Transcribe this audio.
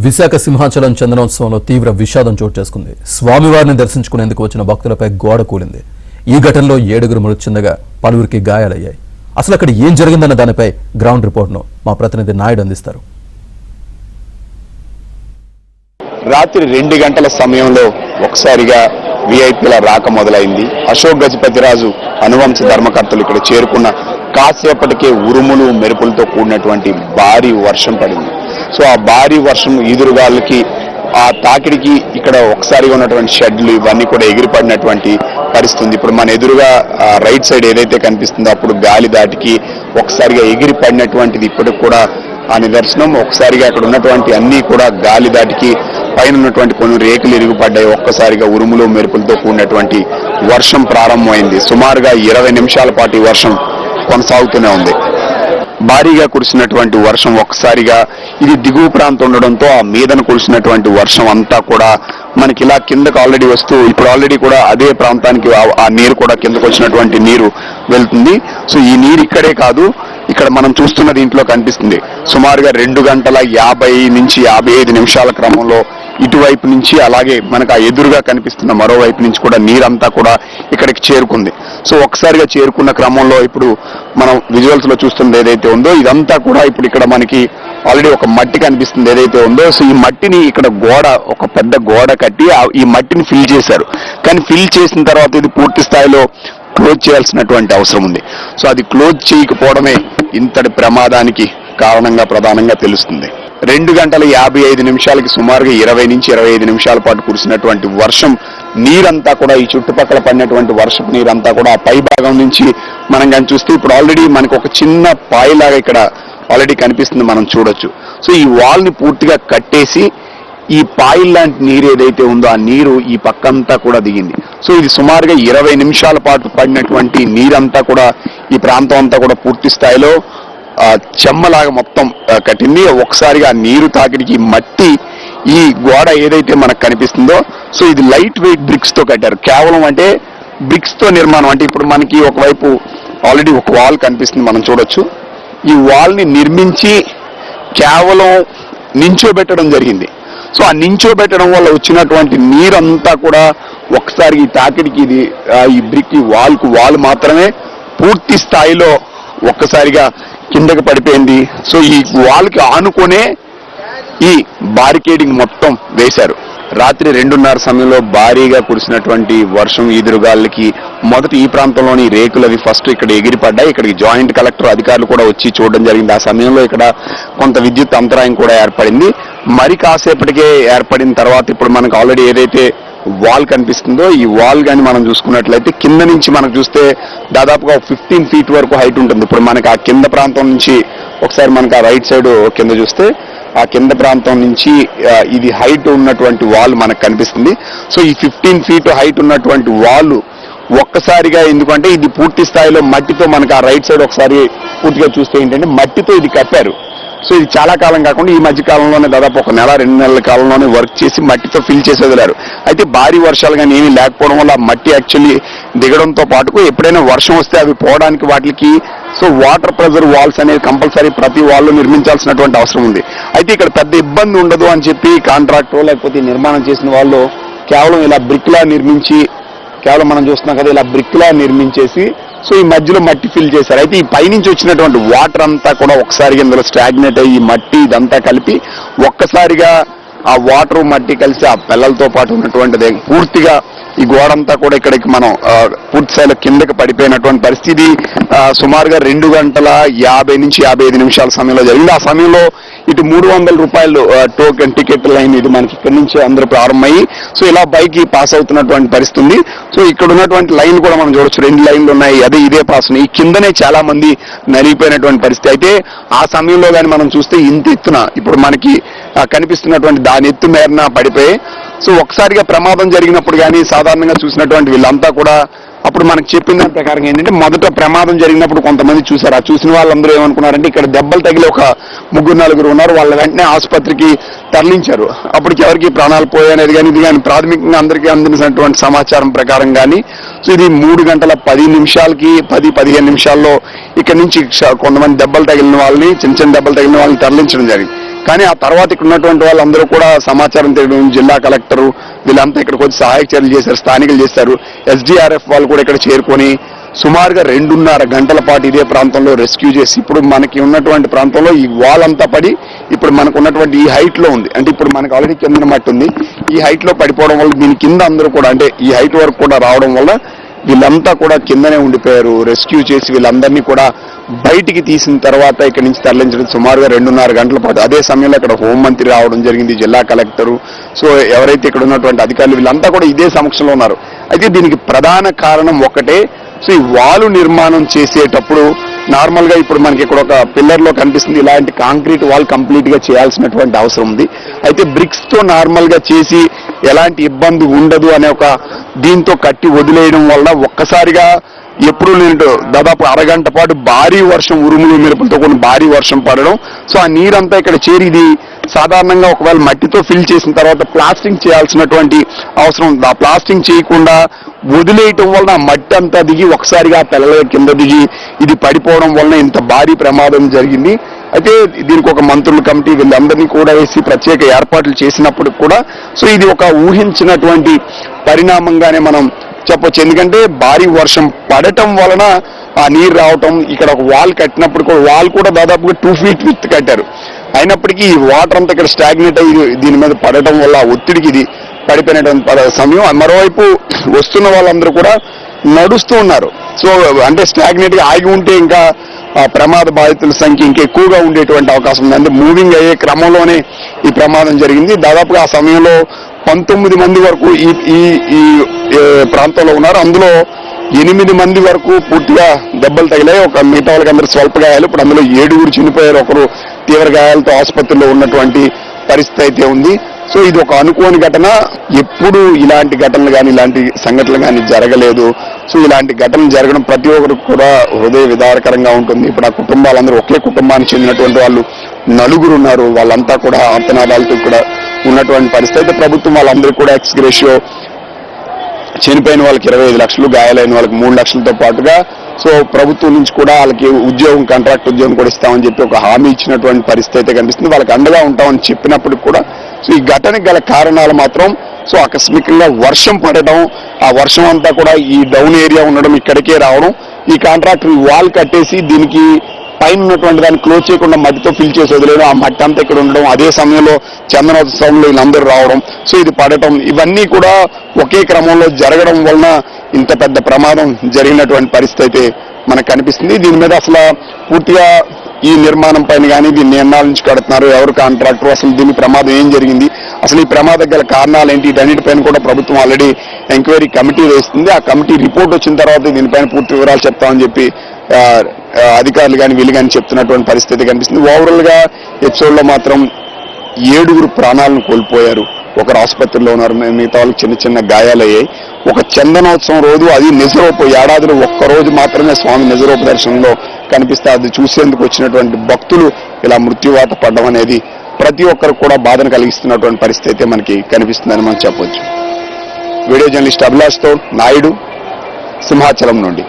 విశాఖ సింహాచలం చందనోత్సవంలో తీవ్ర విషాదం చోటు చేసుకుంది. స్వామివారిని దర్శించుకునేందుకు వచ్చిన భక్తులపై గోడ కూలింది. ఈ ఘటనలో 7 మృతి చెందగా పలువురికి గాయాలయ్యాయి. అసలు అక్కడ ఏం జరిగిందన్న దానిపై గ్రౌండ్ రిపోర్ట్ను మా ప్రతినిధి నాయుడు అందిస్తారు. రాత్రి 2 గంటల సమయంలో ఒకసారిగా విఐపీల రాక మొదలైంది. అశోక్ గజపతిరాజు అనువంశ ధర్మకర్తలు ఇక్కడ చేరుకున్న కాసేపటికే ఉరుములు మెరుపులతో కూడినటువంటి భారీ వర్షం పడింది. సో ఆ భారీ వర్షం ఈదురుగాళ్ళకి ఆ తాకిడికి ఇక్కడ ఒకసారిగా ఉన్నటువంటి షెడ్లు ఇవన్నీ కూడా ఎగిరిపడినటువంటి పరిస్థితి. ఇప్పుడు మన ఎదురుగా రైట్ సైడ్ ఏదైతే కనిపిస్తుందో అప్పుడు గాలి దాటికి ఒకసారిగా ఎగిరిపడినటువంటిది ఇప్పటికి కూడా ఆ నిదర్శనం. ఒకసారిగా అక్కడ ఉన్నటువంటి అన్ని కూడా గాలి దాటికి పైన ఉన్నటువంటి కొన్ని రేకులు ఇరుగుపడ్డాయి. ఒక్కసారిగా ఉరుములు మెరుపులతో కూడినటువంటి వర్షం ప్రారంభమైంది. సుమారుగా 20 నిమిషాల పాటు ఈ వర్షం కొనసాగుతూనే ఉంది. భారీగా కురిసినటువంటి వర్షం ఒక్కసారిగా ఇది దిగువ ప్రాంతం ఉండడంతో ఆ మీదన కురిసినటువంటి వర్షం అంతా కూడా మనకి ఇలా కిందకు ఆల్రెడీ వస్తూ ఇప్పుడు ఆల్రెడీ కూడా అదే ప్రాంతానికి ఆ నీరు కూడా కిందకు వచ్చినటువంటి నీరు వెళ్తుంది. సో ఈ నీరు ఇక్కడే కాదు, ఇక్కడ మనం చూస్తున్న దీంట్లో కనిపిస్తుంది. సుమారుగా 2 గంటల 50 నుంచి 55 నిమిషాల క్రమంలో ఇటువైపు నుంచి అలాగే మనకు ఆ ఎదురుగా కనిపిస్తున్న మరోవైపు నుంచి కూడా నీరంతా కూడా ఇక్కడికి చేరుకుంది. సో ఒకసారిగా చేరుకున్న క్రమంలో ఇప్పుడు మనం విజువల్స్ లో చూస్తున్నది ఏదైతే ఉందో ఇదంతా కూడా ఇప్పుడు ఇక్కడ మనకి ఆల్రెడీ ఒక మట్టి కనిపిస్తుంది ఏదైతే ఉందో. సో ఈ మట్టిని ఇక్కడ ఒక పెద్ద గోడ కట్టి ఈ మట్టిని ఫిల్ చేశారు. కానీ ఫిల్ చేసిన తర్వాత ఇది పూర్తి స్థాయిలో క్లోజ్ చేయాల్సినటువంటి అవసరం ఉంది. సో అది క్లోజ్ చేయకపోవడమే ఇంతటి ప్రమాదానికి కారణంగా ప్రధానంగా తెలుస్తుంది. 2 గంటల 55 నిమిషాలకి సుమారుగా 20 నుంచి 25 నిమిషాల పాటు కురిసినటువంటి వర్షం నీరంతా కూడా ఈ చుట్టుపక్కల పడినటువంటి వర్షపు నీరంతా కూడా ఆ పై భాగం నుంచి మనం కానీ చూస్తే ఇప్పుడు ఆల్రెడీ మనకు ఒక చిన్న పాయిలాగా ఇక్కడ ఆల్రెడీ కనిపిస్తుంది, మనం చూడొచ్చు. సో ఈ వాల్ని పూర్తిగా కట్టేసి ఈ పాయిల్ లాంటి నీరు ఏదైతే ఉందో ఆ నీరు ఈ పక్కంతా కూడా దిగింది. సో ఇది సుమారుగా 20 నిమిషాల పాటు పడినటువంటి నీరంతా కూడా ఈ ప్రాంతం అంతా కూడా పూర్తి స్థాయిలో చెమ్మలాగా మొత్తం కట్టింది. ఒకసారిగా నీరు తాకిడికి మట్టి ఈ గోడ ఏదైతే మనకు కనిపిస్తుందో సో ఇది లైట్ వెయిట్ బ్రిక్స్ తో కట్టారు. కేవలం అంటే బ్రిక్స్ తో నిర్మాణం. అంటే ఇప్పుడు మనకి ఒకవైపు ఆల్రెడీ ఒక వాల్ కనిపిస్తుంది, మనం చూడొచ్చు. ఈ వాల్ ని నిర్మించి కేవలం నించోబెట్టడం జరిగింది. సో ఆ నించోబెట్టడం వల్ల వచ్చినటువంటి నీరంతా కూడా ఒకసారి ఈ తాకిడికి ఇది ఈ బ్రిక్ ఈ వాల్ మాత్రమే పూర్తి స్థాయిలో ఒక్కసారిగా కిందకి పడిపోయింది. సో ఈ వాల్కి ఆనుకునే ఈ బారికేడింగ్ మొత్తం వేశారు. రాత్రి 2:30 సమయంలో భారీగా కురిసినటువంటి వర్షం ఈదురుగాళ్ళకి మొదట ఈ ప్రాంతంలోని రేకులు అవి ఫస్ట్ ఇక్కడ ఎగిరిపడ్డాయి. ఇక్కడికి జాయింట్ కలెక్టర్ అధికారులు కూడా వచ్చి చూడడం జరిగింది. ఆ సమయంలో ఇక్కడ కొంత విద్యుత్ అంతరాయం కూడా ఏర్పడింది. మరి కాసేపటికే ఏర్పడిన తర్వాత ఇప్పుడు మనకు ఆల్రెడీ ఏదైతే వాల్ కనిపిస్తుందో ఈ వాల్ కానీ మనం చూసుకున్నట్లయితే కింద నుంచి మనకు చూస్తే దాదాపుగా 15 ఫీట్ వరకు హైట్ ఉంటుంది. ఇప్పుడు మనకి ఆ కింద ప్రాంతం నుంచి ఒకసారి మనకు ఆ రైట్ సైడ్ కింద చూస్తే ఆ కింద ప్రాంతం నుంచి ఇది హైట్ ఉన్నటువంటి వాల్ మనకు కనిపిస్తుంది. సో ఈ 15 ఫీట్ హైట్ ఉన్నటువంటి వాల్ ఒక్కసారిగా ఎందుకంటే ఇది పూర్తి స్థాయిలో మట్టితో మనకు ఆ రైట్ సైడ్ ఒకసారి పూర్తిగా చూస్తే ఏంటంటే మట్టితో ఇది కట్టారు. సో ఇది చాలా కాలం కాకుండా ఈ మధ్య కాలంలోనే దాదాపు 1 నెల 2 నెలల కాలంలోనే వర్క్ చేసి మట్టితో ఫిల్ చేసి వదిలారు. అయితే భారీ వర్షాలు కానీ ఏమీ లేకపోవడం వల్ల మట్టి యాక్చువల్లీ దిగడంతో పాటుకు ఎప్పుడైనా వర్షం వస్తే అవి పోవడానికి వాటికి సో వాటర్ ప్రెజర్ వాల్స్ అనేది కంపల్సరీ ప్రతి వాళ్ళు నిర్మించాల్సినటువంటి అవసరం ఉంది. అయితే ఇక్కడ పెద్ద ఇబ్బంది ఉండదు అని చెప్పి కాంట్రాక్టర్ లేకపోతే నిర్మాణం చేసిన వాళ్ళు కేవలం ఇలా బ్రిక్లా నిర్మించి కేవలం మనం చూస్తున్నాం కదా ఇలా బ్రిక్లా నిర్మించేసి సో ఈ మధ్యలో మట్టి ఫిల్ చేశారు. అయితే ఈ పైనుంచి వచ్చినటువంటి వాటర్ అంతా కూడా ఒకసారిగా ఇందులో స్టాగ్నేట్ అయ్యి మట్టి ఇదంతా కలిపి ఒక్కసారిగా ఆ వాటర్ మట్టి కలిసి ఆ పిల్లలతో పాటు ఉన్నటువంటిది పూర్తిగా ఈ గోడంతా కూడా ఇక్కడికి మనం పూర్తి స్థాయిలో కిందకి పడిపోయినటువంటి పరిస్థితి సుమారుగా 2 గంటల 50 నుంచి 55 నిమిషాల సమయంలో జరిగింది. ఆ సమయంలో ఇటు 300 రూపాయలు టోకెన్ టికెట్ లైన్ ఇది మనకి ఇక్కడి నుంచి అందరూ ప్రారంభమయ్యి సో ఇలా బైక్ పాస్ అవుతున్నటువంటి పరిస్థితి ఉంది. సో ఇక్కడ ఉన్నటువంటి లైన్ కూడా మనం చూడొచ్చు, 2 లైన్లు ఉన్నాయి. అదే ఇదే పాస్ ఉన్నాయి. ఈ కిందనే చాలా మంది నలిగిపోయినటువంటి పరిస్థితి. అయితే ఆ సమయంలో కానీ మనం చూస్తే ఇంత ఎత్తున ఇప్పుడు మనకి కనిపిస్తున్నటువంటి దాని ఎత్తు మేరన పడిపోయి సో ఒకసారిగా ప్రమాదం జరిగినప్పుడు కానీ సాధారణంగా చూసినటువంటి వీళ్ళంతా కూడా అప్పుడు మనకు చెప్పిన దాని ప్రకారం ఏంటంటే మొదట ప్రమాదం జరిగినప్పుడు కొంతమంది చూశారు. ఆ చూసిన వాళ్ళందరూ ఏమనుకున్నారంటే ఇక్కడ దెబ్బలు తగిలి ఒక 3-4 ఉన్నారు, వాళ్ళ వెంటనే ఆసుపత్రికి తరలించారు. అప్పటికి ఎవరికి ప్రాణాలు పోయనేది కానీ ఇది కానీ ప్రాథమికంగా అందరికీ అందినటువంటి సమాచారం ప్రకారం కానీ సో ఇది 3 గంటల 10 నిమిషాలకి 10-15 నిమిషాల్లో ఇక్కడ నుంచి కొంతమంది దెబ్బలు తగిలిన వాళ్ళని చిన్న దెబ్బలు తగిలిన వాళ్ళని తరలించడం జరిగింది. కానీ ఆ తర్వాత ఇక్కడ ఉన్నటువంటి వాళ్ళందరూ కూడా సమాచారం తెలియడం, జిల్లా కలెక్టరు వీళ్ళంతా ఇక్కడికి వచ్చి సహాయక చర్యలు చేశారు, స్థానికులు చేశారు. SDRF వాళ్ళు కూడా ఇక్కడ చేరుకొని సుమారుగా 2.5 గంటల పాటు ఇదే ప్రాంతంలో రెస్క్యూ చేసి ఇప్పుడు మనకి ఉన్నటువంటి ప్రాంతంలో ఈ వాల్ అంతా పడి ఇప్పుడు మనకు ఉన్నటువంటి ఈ హైట్ లో ఉంది. అంటే ఇప్పుడు మనకు ఆల్రెడీ కింద మట్టి ఉంది, ఈ హైట్ లో పడిపోవడం వల్ల దీని కింద అందరూ కూడా అంటే ఈ హైట్ వరకు కూడా రావడం వల్ల వీళ్ళంతా కూడా కిందనే ఉండిపోయారు. రెస్క్యూ చేసి వీళ్ళందరినీ కూడా బయటికి తీసిన తర్వాత ఇక్కడి నుంచి తరలించడం సుమారుగా 2.5 గంటల పాటు. అదే సమయంలో ఇక్కడ హోంమంత్రి రావడం జరిగింది, జిల్లా కలెక్టరు, సో ఎవరైతే ఇక్కడ ఉన్నటువంటి అధికారులు వీళ్ళంతా కూడా ఇదే సమక్షంలో ఉన్నారు. అయితే దీనికి ప్రధాన కారణం ఒకటే, సో ఈ వాలు నిర్మాణం చేసేటప్పుడు నార్మల్ గా ఇప్పుడు మనకి ఇక్కడ ఒక పిల్లర్ లో కనిపిస్తుంది, ఇలాంటి కాంక్రీట్ వాల్ కంప్లీట్ గా చేయాల్సినటువంటి అవసరం ఉంది. అయితే బ్రిక్స్ తో నార్మల్ గా చేసి ఎలాంటి ఇబ్బంది ఉండదు అనే ఒక దీంతో కట్టి వదిలేయడం వల్ల ఒక్కసారిగా ఎప్పుడు నేను దాదాపు అరగంట పాటు భారీ వర్షం, ఉరుములు మెరుపులతో కొన్ని భారీ వర్షం పడడం, సో ఆ నీరంతా ఇక్కడ చేరి ఇది సాధారణంగా ఒకవేళ మట్టితో ఫిల్ చేసిన తర్వాత ప్లాస్టింగ్ చేయాల్సినటువంటి అవసరం ఉంది. ఆ ప్లాస్టింగ్ చేయకుండా వదిలేయటం వలన ఆ మట్టి అంతా దిగి ఒకసారిగా పిల్లల కింద దిగి ఇది పడిపోవడం వలన ఇంత భారీ ప్రమాదం జరిగింది. అయితే దీనికి ఒక మంత్రుల కమిటీ వీళ్ళందరినీ కూడా వేసి ప్రత్యేక ఏర్పాట్లు చేసినప్పుడు కూడా సో ఇది ఒక ఊహించినటువంటి పరిణామంగానే మనం చెప్పొచ్చు. ఎందుకంటే భారీ వర్షం పడటం వలన ఆ నీరు రావటం, ఇక్కడ ఒక వాల్ కట్టినప్పుడు కూడా వాల్ కూడా దాదాపుగా 2 feet విత్ కట్టారు. అయినప్పటికీ ఈ వాటర్ అంతా ఇక్కడ స్టాగ్నేట్ అయ్యి దీని మీద పడటం వల్ల ఒత్తిడికి ఇది పడిపోయినటువంటి సమయం. మరోవైపు వస్తున్న వాళ్ళందరూ కూడా నడుస్తూ ఉన్నారు. సో అంటే స్టాగ్నేట్ గా ఆగి ఉంటే ఇంకా ప్రమాద బాధితుల సంఖ్య ఇంకా ఎక్కువగా ఉండేటువంటి అవకాశం ఉంది. అంటే మూవింగ్ అయ్యే క్రమంలోనే ఈ ప్రమాదం జరిగింది. దాదాపుగా ఆ సమయంలో 19 మంది వరకు ఈ ప్రాంతంలో ఉన్నారు. అందులో 8 మంది వరకు పూర్తిగా దెబ్బలు తగిలాయి. ఒక మిగతా వాళ్ళకి అందరూ స్వల్ప గాయాలు. ఇప్పుడు అందులో 7 చనిపోయారు. ఒకరు తీవ్ర గాయాలతో ఆసుపత్రిలో ఉన్నటువంటి పరిస్థితి అయితే ఉంది. సో ఇది ఒక అనుకోని ఘటన. ఎప్పుడు ఇలాంటి ఘటనలు కానీ ఇలాంటి సంఘటనలు కానీ జరగలేదు. సో ఇలాంటి ఘటనలు జరగడం ప్రతి ఒక్కరికి కూడా హృదయ విదారకరంగా ఉంటుంది. ఇప్పుడు ఆ కుటుంబాలందరూ ఒకే కుటుంబానికి చెందినటువంటి వాళ్ళు 4 ఉన్నారు. వాళ్ళంతా కూడా ఆర్తనాదాలతో కూడా ఉన్నటువంటి పరిస్థితి. అయితే ప్రభుత్వం వాళ్ళందరికీ కూడా ఎక్స్ గ్రేషియో చనిపోయిన వాళ్ళకి 25 లక్షలు, గాయాలైన వాళ్ళకి 3 లక్షలతో పాటుగా సో ప్రభుత్వం నుంచి కూడా వాళ్ళకి ఉద్యోగం, కాంట్రాక్ట్ ఉద్యోగం కూడా ఇస్తామని చెప్పి ఒక హామీ ఇచ్చినటువంటి పరిస్థితి అయితే కనిపిస్తుంది. వాళ్ళకి అండగా ఉంటామని చెప్పినప్పటికి కూడా సో ఈ ఘటనకు గల కారణాలు మాత్రం సో ఆకస్మికంగా వర్షం పడడం, ఆ వర్షం అంతా కూడా ఈ డౌన్ ఏరియా ఉండడం, ఇక్కడికే రావడం, ఈ కాంట్రాక్టర్ వాల్ కట్టేసి దీనికి పైన ఉన్నటువంటి దాన్ని క్లోజ్ చేయకుండా మట్టితో ఫిల్ చేసి వదిలేయడం, ఆ మట్టి అంతా ఇక్కడ ఉండడం, అదే సమయంలో చందనోత్సవంలో వీళ్ళందరూ రావడం, సో ఇది పడటం, ఇవన్నీ కూడా ఒకే క్రమంలో జరగడం వలన ఇంత పెద్ద ప్రమాదం జరిగినటువంటి పరిస్థితి అయితే మనకు కనిపిస్తుంది. దీని మీద అసలు పూర్తిగా ఈ నిర్మాణం పైన కానీ దీన్ని ఎన్నాళ్ళ నుంచి కడుతున్నారు, ఎవరు కాంట్రాక్టర్, అసలు దీని ప్రమాదం ఏం జరిగింది, అసలు ఈ ప్రమాదం గల కారణాలు ఏంటి, వీటన్నిటిపైన కూడా ప్రభుత్వం ఆల్రెడీ ఎంక్వైరీ కమిటీ వేస్తుంది. ఆ కమిటీ రిపోర్ట్ వచ్చిన తర్వాత దీనిపైన పూర్తి వివరాలు చెప్తామని చెప్పి అధికారులు కానీ వీళ్ళు కానీ చెప్తున్నటువంటి పరిస్థితి కనిపిస్తుంది. ఓవరాల్ గా ఎపిసోడ్ లో మాత్రం 7 ప్రాణాలను కోల్పోయారు. ఒకరు ఆసుపత్రిలో ఉన్నారు, మిగతా వాళ్ళకి చిన్న చిన్న గాయాలయ్యాయి. ఒక చందనోత్సవం రోజు, అది నిజరూప, ఏడాదిలో ఒక్కరోజు మాత్రమే స్వామి నిజరూప దర్శనంలో కనిపిస్తే అది చూసేందుకు వచ్చినటువంటి భక్తులు ఇలా మృత్యువాత పడడం అనేది ప్రతి ఒక్కరు కూడా బాధను కలిగిస్తున్నటువంటి పరిస్థితి అయితే మనకి కనిపిస్తుందని మనం చెప్పొచ్చు. వీడియో జర్నలిస్ట్ అభిలాష్తో నాయుడు, సింహాచలం నుండి.